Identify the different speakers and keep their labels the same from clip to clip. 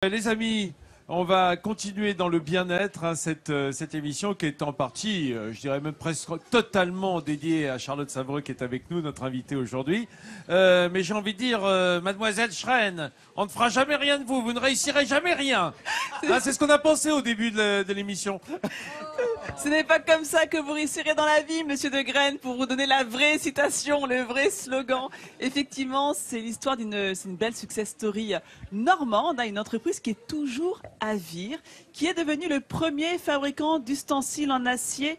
Speaker 1: Les amis, on va continuer dans le bien-être, hein, cette émission qui est en partie, je dirais même presque totalement dédiée à Charlotte Savreux qui est avec nous, notre invitée aujourd'hui. Mais j'ai envie de dire, mademoiselle Schren, on ne fera jamais rien de vous, vous ne réussirez jamais rien. Hein, c'est ce qu'on a pensé au début de l'émission.
Speaker 2: Ce n'est pas comme ça que vous réussirez dans la vie, monsieur de Graine, pour vous donner la vraie citation, le vrai slogan. Effectivement, c'est l'histoire c'est une belle success story normande, hein, une entreprise qui est toujours à Vire, qui est devenue le premier fabricant d'ustensiles en acier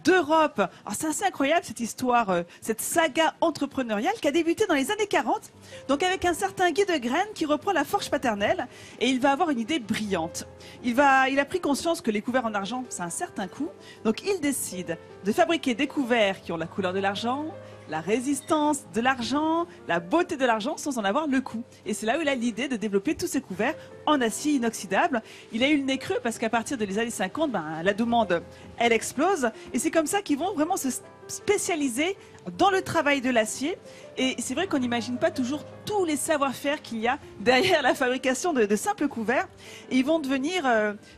Speaker 2: d'Europe. Alors c'est assez incroyable cette histoire, cette saga entrepreneuriale qui a débuté dans les années 40, donc avec un certain Guy de Graine qui reprend la forge paternelle et il va avoir une idée brillante. Il a pris conscience que les couverts en argent, c'est un certain coût, donc il décide de fabriquer des couverts qui ont la couleur de l'argent, la résistance de l'argent, la beauté de l'argent sans en avoir le coût. Et c'est là où il a l'idée de développer tous ces couverts en acier inoxydable. Il a eu le nez creux parce qu'à partir des années 50, la demande, elle explose. Et c'est comme ça qu'ils vont vraiment se spécialiser dans le travail de l'acier. Et c'est vrai qu'on n'imagine pas toujours tous les savoir-faire qu'il y a derrière la fabrication de simples couverts. Et ils vont devenir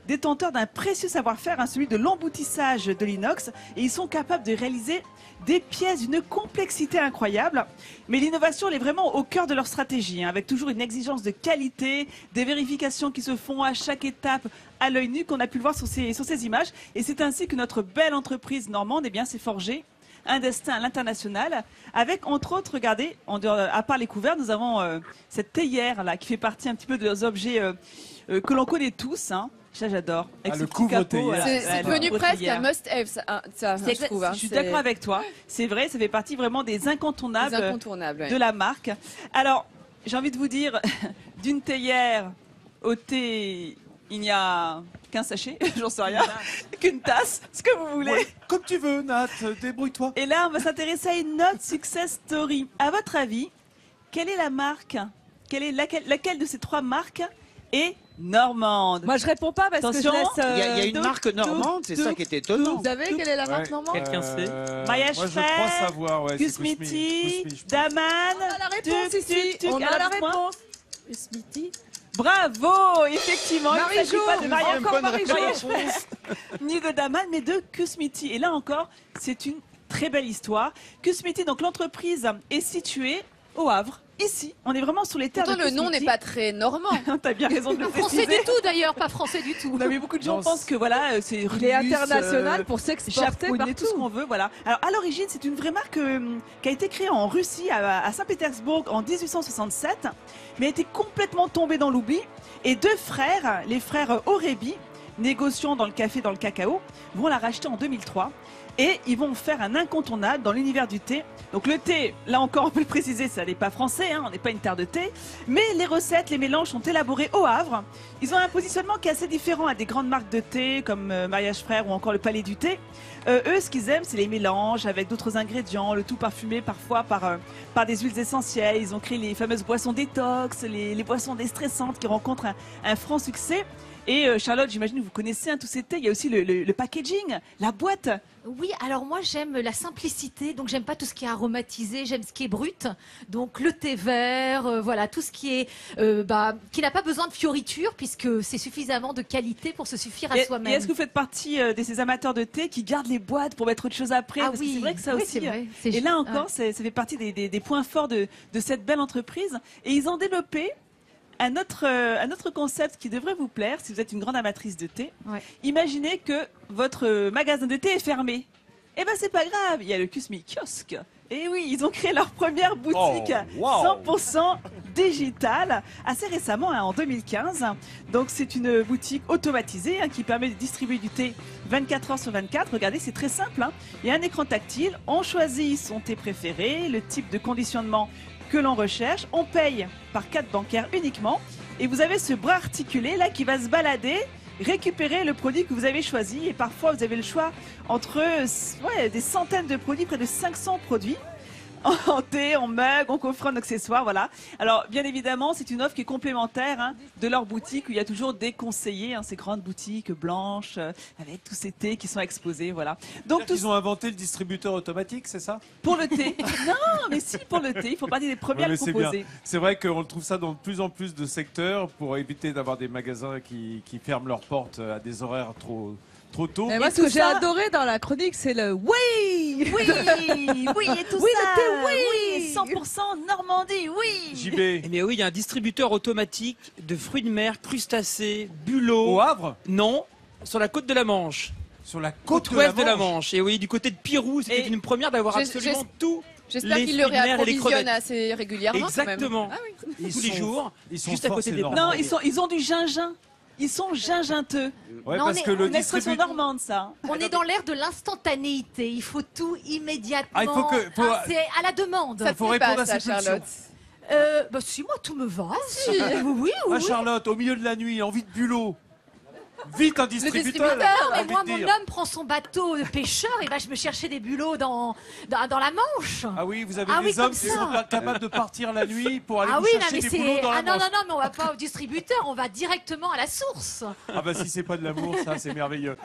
Speaker 2: détenteurs d'un précieux savoir-faire, hein, celui de l'emboutissage de l'inox. Et ils sont capables de réaliser des pièces d'une complexité incroyable. Mais l'innovation, elle est vraiment au cœur de leur stratégie, hein, avec toujours une exigence de qualité, des vérifications qui se font à chaque étape à l'œil nu, qu'on a pu le voir sur ces images. Et c'est ainsi que notre belle entreprise normande, eh bien, s'est forgée un destin à l'international, avec entre autres, regardez, à part les couverts, nous avons cette théière là qui fait partie un petit peu de leurs objets que l'on connaît tous. Hein. Ça, j'adore.
Speaker 1: Le couvre-théière.
Speaker 3: C'est devenu presque un must-have, ça je trouve. Hein.
Speaker 2: Je suis d'accord avec toi. C'est vrai, ça fait partie vraiment des incontournables,
Speaker 3: ouais,
Speaker 2: de la marque. Alors, j'ai envie de vous dire, d'une théière au thé, il n'y a qu'un sachet, j'en sais rien, qu'une tasse, ce que vous voulez.
Speaker 1: Ouais, comme tu veux, Nat, débrouille-toi.
Speaker 2: Et là, on va s'intéresser à une autre success story. À votre avis, quelle est la marque, laquelle de ces trois marques est normande?
Speaker 3: Moi, je réponds pas parce
Speaker 2: Attention,
Speaker 3: que je laisse.
Speaker 4: Il y a une marque normande, c'est ça qui est étonnant.
Speaker 3: Vous savez quelle est la marque normande?
Speaker 2: Quelqu'un sait?
Speaker 1: Moi, je crois savoir, ouais.
Speaker 2: Cusmiti, Daman.
Speaker 3: On a la réponse ici. On a la réponse. Cusmiti.
Speaker 2: Bravo, effectivement. Il ne s'agit pas de
Speaker 3: Marie-Jo,
Speaker 2: ni de Daman, mais de Cusmiti. Et là encore, c'est une très belle histoire. Cusmiti, donc l'entreprise est située au Havre. Ici, on est vraiment sur les terres de
Speaker 3: Pourtant, le nom n'est pas très normand.
Speaker 2: T'as bien raison de le
Speaker 5: Français
Speaker 2: préciser.
Speaker 5: du tout d'ailleurs, pas français du tout.
Speaker 2: Non, mais beaucoup de gens pensent que voilà, c'est
Speaker 3: Il est
Speaker 2: russe,
Speaker 3: international pour s'exporter
Speaker 2: japonais, tout ce
Speaker 3: partout.
Speaker 2: qu'on veut, voilà. Alors à l'origine, c'est une vraie marque qui a été créée en Russie, à Saint-Pétersbourg en 1867, mais a été complètement tombée dans l'oubli. Et deux frères, les frères Orebi, négociants dans le café, dans le cacao, vont la racheter en 2003. Et ils vont faire un incontournable dans l'univers du thé. Donc le thé, là encore on peut le préciser, ça n'est pas français, hein, on n'est pas une terre de thé. Mais les recettes, les mélanges sont élaborés au Havre. Ils ont un positionnement qui est assez différent à des grandes marques de thé comme Mariage Frères ou encore le Palais du Thé. Eux, ce qu'ils aiment, c'est les mélanges avec d'autres ingrédients, le tout parfumé parfois par des huiles essentielles. Ils ont créé les fameuses boissons détox, les boissons déstressantes qui rencontrent un franc succès. Et Charlotte, j'imagine que vous connaissez tous ces thés. Il y a aussi le packaging, la boîte.
Speaker 5: Oui, alors moi j'aime la simplicité, donc j'aime pas tout ce qui est aromatisé, j'aime ce qui est brut. Donc le thé vert, voilà, tout ce qui est qui n'a pas besoin de fioritures puisque c'est suffisamment de qualité pour se suffire à soi-même.
Speaker 2: Et est-ce que vous faites partie de ces amateurs de thé qui gardent les boîtes pour mettre autre chose après?
Speaker 5: Ah
Speaker 2: Parce que
Speaker 5: oui,
Speaker 2: c'est vrai que ça
Speaker 5: oui,
Speaker 2: aussi.
Speaker 5: c'est vrai,
Speaker 2: Et là encore, ça fait partie des points forts de cette belle entreprise. Et ils ont développé un autre concept qui devrait vous plaire si vous êtes une grande amatrice de thé.
Speaker 5: Ouais.
Speaker 2: Imaginez que votre magasin de thé est fermé. Eh ben c'est pas grave, il y a le Cusmi Kiosque. Et oui, ils ont créé leur première boutique 100% digitale assez récemment, hein, en 2015. Donc c'est une boutique automatisée, hein, qui permet de distribuer du thé 24 heures sur 24. Regardez, c'est très simple, hein. Il y a un écran tactile, on choisit son thé préféré, le type de conditionnement que l'on recherche, on paye par carte bancaire uniquement et vous avez ce bras articulé là qui va se balader, récupérer le produit que vous avez choisi et parfois vous avez le choix entre des centaines de produits, près de 500 produits. en thé, en mug, en coffret, en accessoires, voilà. Alors, bien évidemment, c'est une offre qui est complémentaire de leur boutique où il y a toujours des conseillers, ces grandes boutiques blanches avec tous ces thés qui sont exposés, voilà. Donc,
Speaker 1: Ils ont inventé le distributeur automatique, c'est ça?
Speaker 2: pour le thé. Non, mais si, pour le thé, il faut partie des premiers à le
Speaker 1: c'est bien.
Speaker 2: proposer.
Speaker 1: C'est vrai qu'on le trouve ça dans de plus en plus de secteurs pour éviter d'avoir des magasins qui ferment leurs portes à des horaires trop tôt.
Speaker 3: Mais moi, ce que j'ai adoré dans la chronique, c'est le oui.
Speaker 2: Oui, oui, et tout
Speaker 3: Oui,
Speaker 2: ça.
Speaker 3: le thé, oui.
Speaker 2: 100% Normandie, oui.
Speaker 1: JB,
Speaker 6: Eh bien oui, il y a un distributeur automatique de fruits de mer, crustacés, bulots.
Speaker 1: au Havre,
Speaker 6: Non, sur la côte de la Manche.
Speaker 1: sur la
Speaker 6: Côte
Speaker 1: côte
Speaker 6: ouest de la Manche. Et oui, du côté de Pirou, c'était
Speaker 2: Et
Speaker 6: une première d'avoir
Speaker 3: j'ai-
Speaker 6: absolument tout.
Speaker 3: J'espère
Speaker 6: Les
Speaker 3: qu'il le
Speaker 6: fruits de mer et les
Speaker 3: réapprovisionne
Speaker 6: crevettes.
Speaker 3: assez régulièrement.
Speaker 6: Exactement.
Speaker 3: Quand même. Ah oui.
Speaker 6: Tous les jours,
Speaker 1: ils sont
Speaker 6: juste à
Speaker 1: forts,
Speaker 6: côté
Speaker 1: ces
Speaker 6: des
Speaker 1: Normands.
Speaker 2: Non, ils ont du gingin. Ils sont ginginteux.
Speaker 1: Ouais,
Speaker 5: Non,
Speaker 1: parce
Speaker 5: on est-
Speaker 1: que le
Speaker 2: Une expression
Speaker 1: distributeur.
Speaker 2: normande, ça.
Speaker 5: On est dans l'ère de l'instantanéité. Il faut tout immédiatement.
Speaker 1: Ah, il faut que- faut-
Speaker 5: C'est à la demande.
Speaker 3: Ça te
Speaker 1: faut
Speaker 3: plaît pas,
Speaker 1: répondre à
Speaker 3: ça,
Speaker 1: ses pulsions.
Speaker 3: Charlotte.
Speaker 5: Bah si, moi tout me va. Oui, oui,
Speaker 1: Ah,
Speaker 5: oui.
Speaker 1: Charlotte, au milieu de la nuit, envie de bulot. Vite un distributeur.
Speaker 3: distributeur,
Speaker 5: Non, mais
Speaker 1: envie
Speaker 5: moi,
Speaker 1: de
Speaker 5: mon
Speaker 1: dire.
Speaker 5: homme prend son bateau de pêcheur et va je me chercher des bulots dans la Manche.
Speaker 1: Ah oui, vous avez
Speaker 5: Ah
Speaker 1: des
Speaker 5: oui,
Speaker 1: hommes
Speaker 5: comme
Speaker 1: qui
Speaker 5: ça.
Speaker 1: sont capables de partir la nuit pour aller
Speaker 5: Ah
Speaker 1: vous
Speaker 5: oui, non,
Speaker 1: chercher
Speaker 5: mais
Speaker 1: des
Speaker 5: c'est.
Speaker 1: boulots dans la
Speaker 5: Ah non,
Speaker 1: Manche.
Speaker 5: non, non, mais on va pas au distributeur, on va directement à la source.
Speaker 1: Ah bah si c'est pas de l'amour, ça c'est merveilleux.